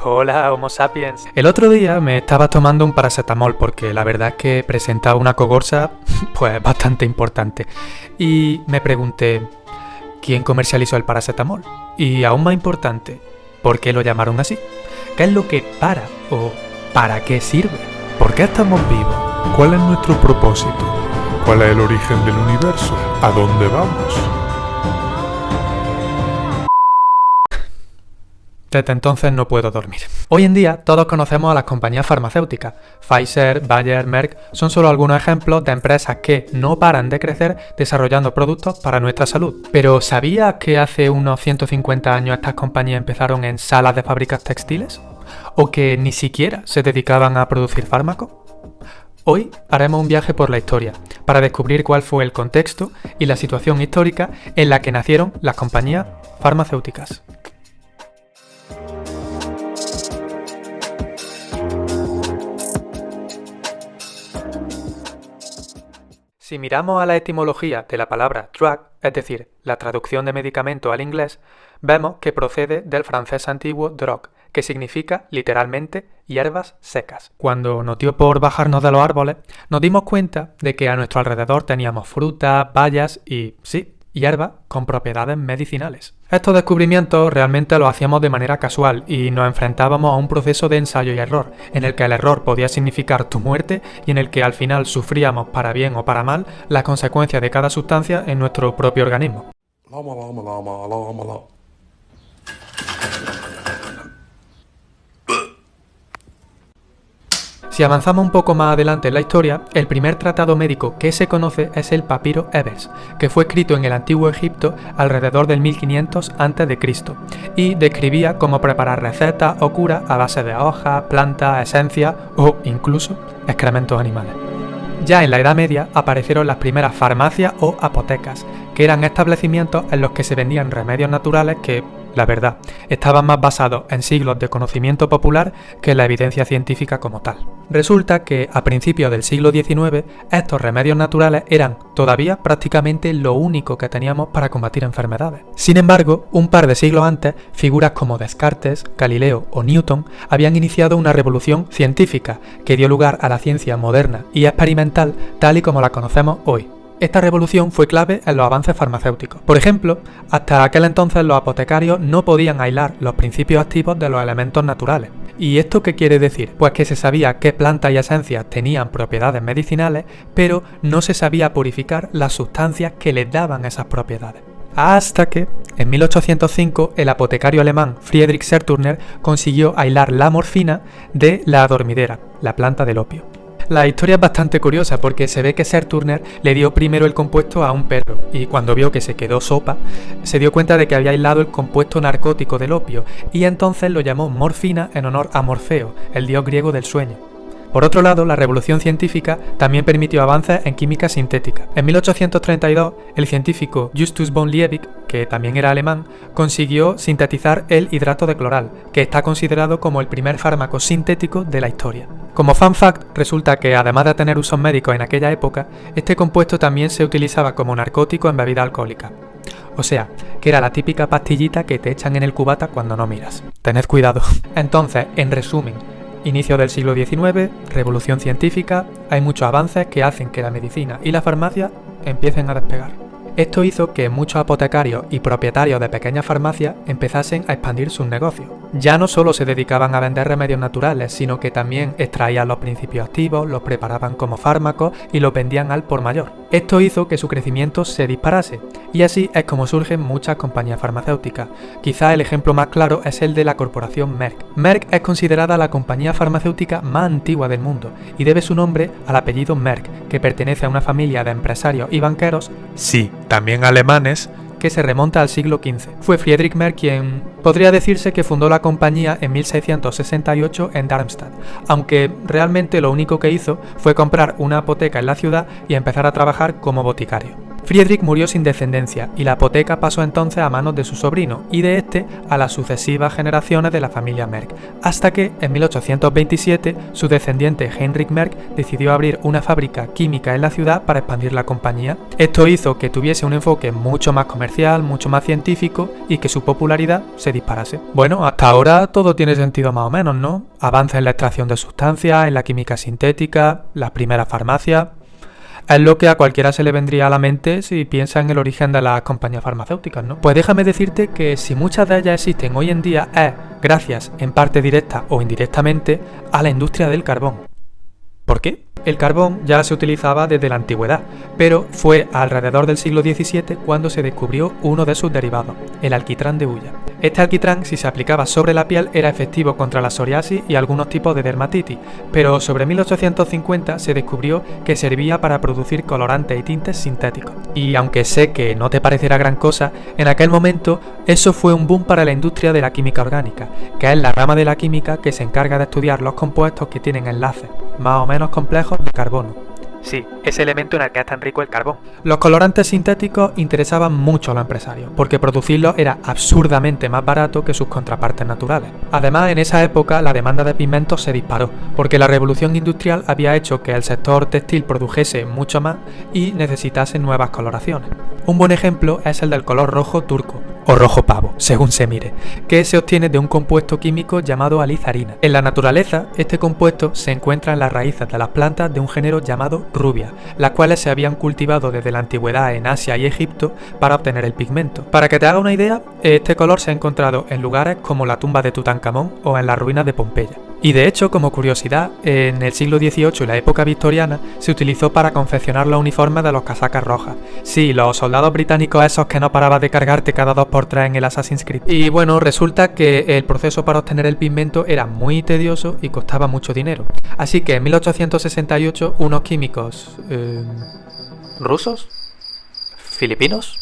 Hola, Homo sapiens. El otro día me estaba tomando un paracetamol porque la verdad es que presentaba una cogorza pues bastante importante. Y me pregunté, ¿quién comercializó el paracetamol? Y aún más importante, ¿por qué lo llamaron así? ¿Qué es lo que para o para qué sirve? ¿Por qué estamos vivos? ¿Cuál es nuestro propósito? ¿Cuál es el origen del universo? ¿A dónde vamos? Desde entonces no puedo dormir. Hoy en día todos conocemos a las compañías farmacéuticas. Pfizer, Bayer, Merck son solo algunos ejemplos de empresas que no paran de crecer desarrollando productos para nuestra salud. Pero ¿sabías que hace unos 150 años estas compañías empezaron en salas de fábricas textiles? ¿O que ni siquiera se dedicaban a producir fármacos? Hoy haremos un viaje por la historia para descubrir cuál fue el contexto y la situación histórica en la que nacieron las compañías farmacéuticas. Si miramos a la etimología de la palabra drug, es decir, la traducción de medicamento al inglés, vemos que procede del francés antiguo drogue, que significa literalmente hierbas secas. Cuando nos dio por bajarnos de los árboles, nos dimos cuenta de que a nuestro alrededor teníamos frutas, bayas y, sí, hierbas con propiedades medicinales. Estos descubrimientos realmente los hacíamos de manera casual y nos enfrentábamos a un proceso de ensayo y error, en el que el error podía significar tu muerte y en el que al final sufríamos para bien o para mal las consecuencias de cada sustancia en nuestro propio organismo. Si avanzamos un poco más adelante en la historia, el primer tratado médico que se conoce es el Papiro Ebers, que fue escrito en el antiguo Egipto alrededor del 1500 a.C. y describía cómo preparar recetas o curas a base de hojas, plantas, esencias o incluso excrementos animales. Ya en la Edad Media aparecieron las primeras farmacias o apotecas, que eran establecimientos en los que se vendían remedios naturales que, la verdad, estaban más basados en siglos de conocimiento popular que en la evidencia científica como tal. Resulta que a principios del siglo XIX estos remedios naturales eran todavía prácticamente lo único que teníamos para combatir enfermedades. Sin embargo, un par de siglos antes, figuras como Descartes, Galileo o Newton habían iniciado una revolución científica que dio lugar a la ciencia moderna y experimental tal y como la conocemos hoy. Esta revolución fue clave en los avances farmacéuticos. Por ejemplo, hasta aquel entonces los apotecarios no podían aislar los principios activos de los elementos naturales. ¿Y esto qué quiere decir? Pues que se sabía qué plantas y esencias tenían propiedades medicinales, pero no se sabía purificar las sustancias que les daban esas propiedades. Hasta que, en 1805, el apotecario alemán Friedrich Serturner consiguió aislar la morfina de la adormidera, la planta del opio. La historia es bastante curiosa porque se ve que Serturner le dio primero el compuesto a un perro y cuando vio que se quedó sopa, se dio cuenta de que había aislado el compuesto narcótico del opio y entonces lo llamó morfina en honor a Morfeo, el dios griego del sueño. Por otro lado, la revolución científica también permitió avances en química sintética. En 1832, el científico Justus von Liebig, que también era alemán, consiguió sintetizar el hidrato de cloral, que está considerado como el primer fármaco sintético de la historia. Como fun fact, resulta que además de tener usos médicos en aquella época, este compuesto también se utilizaba como narcótico en bebida alcohólica. O sea, que era la típica pastillita que te echan en el cubata cuando no miras. Tened cuidado. Entonces, en resumen, inicio del siglo XIX, revolución científica, hay muchos avances que hacen que la medicina y la farmacia empiecen a despegar. Esto hizo que muchos apotecarios y propietarios de pequeñas farmacias empezasen a expandir sus negocios. Ya no solo se dedicaban a vender remedios naturales, sino que también extraían los principios activos, los preparaban como fármacos y los vendían al por mayor. Esto hizo que su crecimiento se disparase, y así es como surgen muchas compañías farmacéuticas. Quizá el ejemplo más claro es el de la corporación Merck. Merck es considerada la compañía farmacéutica más antigua del mundo, y debe su nombre al apellido Merck, que pertenece a una familia de empresarios y banqueros, sí, también alemanes, que se remonta al siglo XV. Fue Friedrich Merck quien podría decirse que fundó la compañía en 1668 en Darmstadt, aunque realmente lo único que hizo fue comprar una apoteca en la ciudad y empezar a trabajar como boticario. Friedrich murió sin descendencia y la hipoteca pasó entonces a manos de su sobrino y de este a las sucesivas generaciones de la familia Merck, hasta que en 1827 su descendiente Heinrich Merck decidió abrir una fábrica química en la ciudad para expandir la compañía. Esto hizo que tuviese un enfoque mucho más comercial, mucho más científico y que su popularidad se disparase. Bueno, hasta ahora todo tiene sentido más o menos, ¿no? Avances en la extracción de sustancias, en la química sintética, las primeras farmacias. Es lo que a cualquiera se le vendría a la mente si piensa en el origen de las compañías farmacéuticas, ¿no? Pues déjame decirte que si muchas de ellas existen hoy en día es gracias, en parte directa o indirectamente, a la industria del carbón. ¿Por qué? El carbón ya se utilizaba desde la antigüedad, pero fue alrededor del siglo XVII cuando se descubrió uno de sus derivados, el alquitrán de hulla. Este alquitrán, si se aplicaba sobre la piel, era efectivo contra la psoriasis y algunos tipos de dermatitis, pero sobre 1850 se descubrió que servía para producir colorantes y tintes sintéticos. Y aunque sé que no te parecerá gran cosa, en aquel momento eso fue un boom para la industria de la química orgánica, que es la rama de la química que se encarga de estudiar los compuestos que tienen enlaces más o menos complejos de carbono. Sí, ese elemento en el que es tan rico el carbón. Los colorantes sintéticos interesaban mucho a los empresarios, porque producirlos era absurdamente más barato que sus contrapartes naturales. Además, en esa época la demanda de pigmentos se disparó, porque la revolución industrial había hecho que el sector textil produjese mucho más y necesitase nuevas coloraciones. Un buen ejemplo es el del color rojo turco, o rojo pavo, según se mire, que se obtiene de un compuesto químico llamado alizarina. En la naturaleza, este compuesto se encuentra en las raíces de las plantas de un género llamado rubia, las cuales se habían cultivado desde la antigüedad en Asia y Egipto para obtener el pigmento. Para que te haga una idea, este color se ha encontrado en lugares como la tumba de Tutankamón o en las ruinas de Pompeya. Y de hecho, como curiosidad, en el siglo XVIII y la época victoriana se utilizó para confeccionar los uniformes de los casacas rojas. Sí, los soldados británicos esos que no parabas de cargarte cada 2x3 en el Assassin's Creed. Y bueno, resulta que el proceso para obtener el pigmento era muy tedioso y costaba mucho dinero. Así que en 1868 unos químicos... ¿rusos? ¿Filipinos?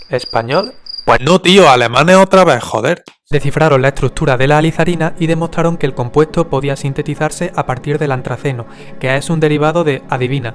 ¿Español? Pues no, tío, alemanes otra vez, joder. Descifraron la estructura de la alizarina y demostraron que el compuesto podía sintetizarse a partir del antraceno, que es un derivado de, adivina,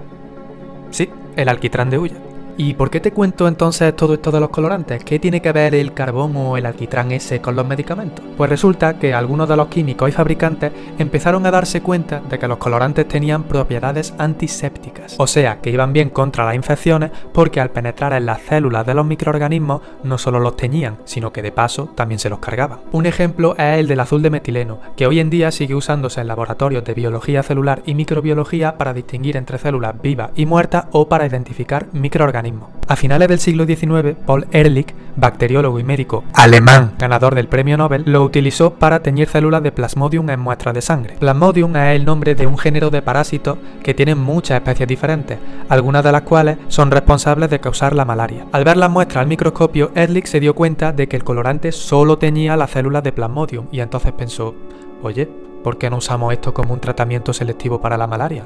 sí, el alquitrán de hulla. ¿Y por qué te cuento entonces todo esto de los colorantes? ¿Qué tiene que ver el carbón o el alquitrán ese con los medicamentos? Pues resulta que algunos de los químicos y fabricantes empezaron a darse cuenta de que los colorantes tenían propiedades antisépticas, o sea, que iban bien contra las infecciones porque al penetrar en las células de los microorganismos no solo los teñían, sino que de paso también se los cargaban. Un ejemplo es el del azul de metileno, que hoy en día sigue usándose en laboratorios de biología celular y microbiología para distinguir entre células vivas y muertas o para identificar microorganismos. A finales del siglo XIX, Paul Ehrlich, bacteriólogo y médico alemán ganador del premio Nobel, lo utilizó para teñir células de Plasmodium en muestras de sangre. Plasmodium es el nombre de un género de parásitos que tienen muchas especies diferentes, algunas de las cuales son responsables de causar la malaria. Al ver las muestras al microscopio, Ehrlich se dio cuenta de que el colorante solo teñía las células de Plasmodium y entonces pensó, oye, ¿por qué no usamos esto como un tratamiento selectivo para la malaria?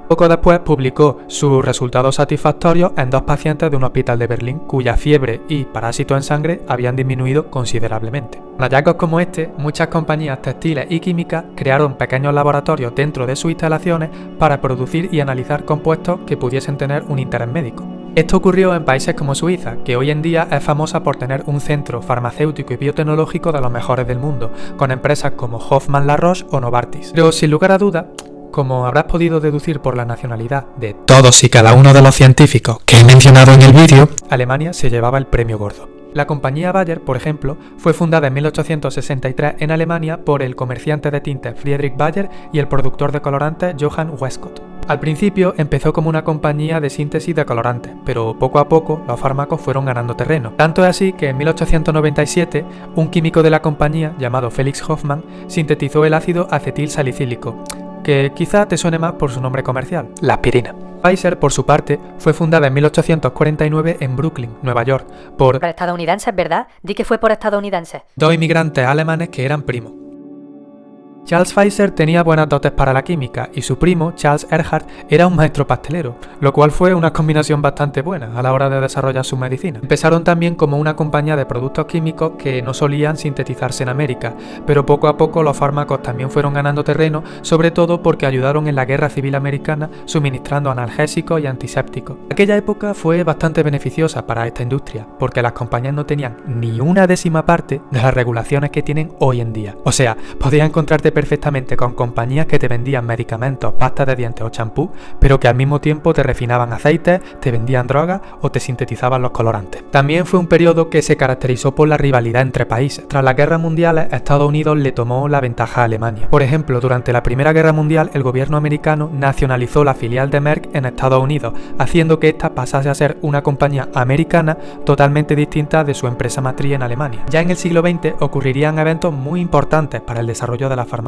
Poco después publicó sus resultados satisfactorios en 2 pacientes de un hospital de Berlín cuya fiebre y parásitos en sangre habían disminuido considerablemente. Con hallazgos como este, muchas compañías textiles y químicas crearon pequeños laboratorios dentro de sus instalaciones para producir y analizar compuestos que pudiesen tener un interés médico. Esto ocurrió en países como Suiza, que hoy en día es famosa por tener un centro farmacéutico y biotecnológico de los mejores del mundo, con empresas como Hoffmann La Roche o Novartis. Pero sin lugar a dudas, como habrás podido deducir por la nacionalidad de todos y cada uno de los científicos que he mencionado en el vídeo, Alemania se llevaba el premio gordo. La compañía Bayer, por ejemplo, fue fundada en 1863 en Alemania por el comerciante de tintes Friedrich Bayer y el productor de colorantes Johann Westcott. Al principio empezó como una compañía de síntesis de colorantes, pero poco a poco los fármacos fueron ganando terreno. Tanto es así que en 1897 un químico de la compañía llamado Felix Hoffmann sintetizó el ácido acetil salicílico, que quizá te suene más por su nombre comercial, la aspirina. Pfizer, por su parte, fue fundada en 1849 en Brooklyn, Nueva York, por estadounidenses, ¿verdad? Di que fue por estadounidenses. 2 inmigrantes alemanes que eran primos. Charles Pfizer tenía buenas dotes para la química y su primo, Charles Earhart, era un maestro pastelero, lo cual fue una combinación bastante buena a la hora de desarrollar su medicina. Empezaron también como una compañía de productos químicos que no solían sintetizarse en América, pero poco a poco los fármacos también fueron ganando terreno, sobre todo porque ayudaron en la Guerra Civil Americana suministrando analgésicos y antisépticos. Aquella época fue bastante beneficiosa para esta industria, porque las compañías no tenían ni una décima parte de las regulaciones que tienen hoy en día. O sea, podías encontrarte perfectamente con compañías que te vendían medicamentos, pastas de dientes o champú, pero que al mismo tiempo te refinaban aceites, te vendían drogas o te sintetizaban los colorantes. También fue un periodo que se caracterizó por la rivalidad entre países. Tras las guerras mundiales, Estados Unidos le tomó la ventaja a Alemania. Por ejemplo, durante la Primera Guerra Mundial, el gobierno americano nacionalizó la filial de Merck en Estados Unidos, haciendo que ésta pasase a ser una compañía americana totalmente distinta de su empresa matriz en Alemania. Ya en el siglo XX ocurrirían eventos muy importantes para el desarrollo de la farmacéutica,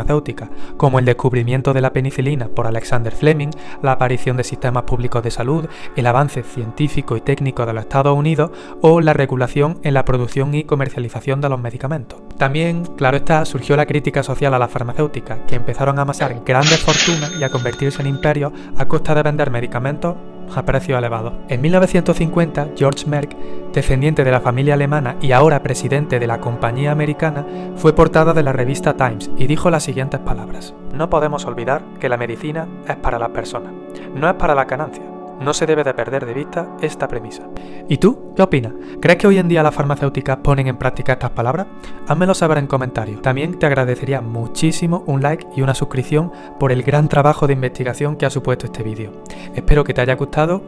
como el descubrimiento de la penicilina por Alexander Fleming, la aparición de sistemas públicos de salud, el avance científico y técnico de los Estados Unidos o la regulación en la producción y comercialización de los medicamentos. También, claro está, surgió la crítica social a la farmacéutica, que empezaron a amasar grandes fortunas y a convertirse en imperios a costa de vender medicamentos a precios elevados. En 1950, George Merck, descendiente de la familia alemana y ahora presidente de la compañía americana, fue portada de la revista Times y dijo las siguientes palabras: "No podemos olvidar que la medicina es para las personas, no es para la ganancia. No se debe de perder de vista esta premisa". ¿Y tú? ¿Qué opinas? ¿Crees que hoy en día las farmacéuticas ponen en práctica estas palabras? Házmelo saber en comentarios. También te agradecería muchísimo un like y una suscripción por el gran trabajo de investigación que ha supuesto este vídeo. Espero que te haya gustado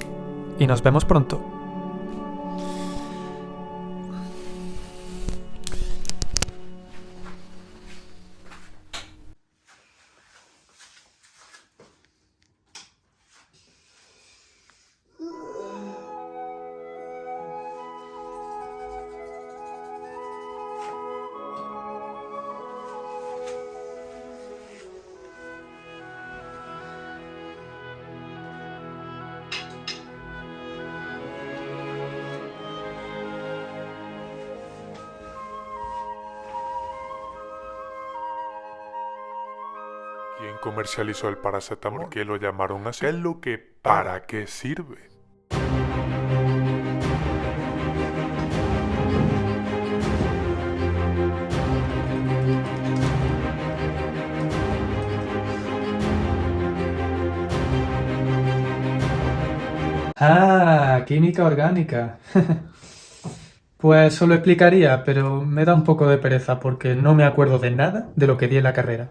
y nos vemos pronto. ¿Quién comercializó el paracetamol? ¿Por qué lo llamaron así? ¿Qué es lo que para qué sirve? Ah, química orgánica. Pues eso lo explicaría, pero me da un poco de pereza porque no me acuerdo de nada de lo que di en la carrera.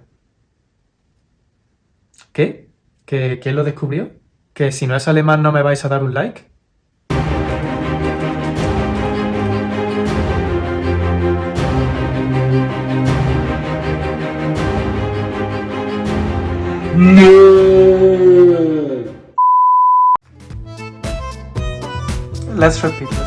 ¿Qué? ¿Quién lo descubrió? ¿Que si no es alemán no me vais a dar un like? ¡No! Let's repeat.